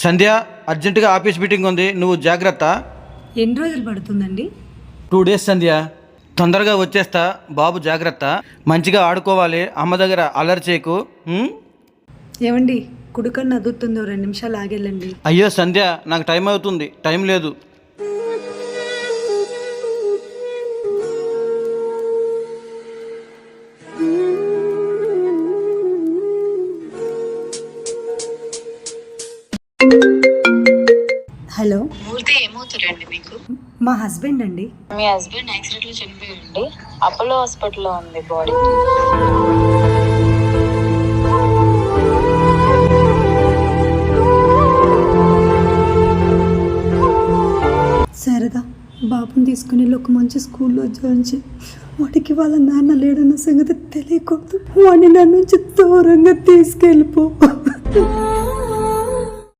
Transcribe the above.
సంధ్య, అర్జెంటుగా office meeting ఉంది, నువ్వు జాగ్రత్త. ఎన్ని రోజులు పడుతుందండి? 2 days సంధ్య. తొందరగా వచ్చేస్తా, బాబు జాగ్రత్త. మంచిగా ఆడుకోవాలి, అమ్మ దగ్గర అల్లరి చేయకు. ఏమండి, కుడుకన్ను అదురుతుందో 2 నిమిషాలు ఆగెళ్ళండి. అయ్యో సంధ్య, నాకు టైం అవుతుంది, టైం లేదు. హలో, మూర్తి ఏమవుతారండి మీకు? మా హస్బెండ్ అండి. మీ హస్బెండ్ యాక్సిడెంట్ లో చనిపోయండి. అపోలో హాస్పిటల్లో ఉంది బాడీ. శారదా, బాబుని తీసుకుని ఒక మంచి స్కూల్లో జాయిన్ చేయి. వాడికి వాళ్ళ నాన్న లేడన్న సంగతి తెలియకూడదు. వాడిని నా నుంచి దూరంగా తీసుకెళ్ళిపో.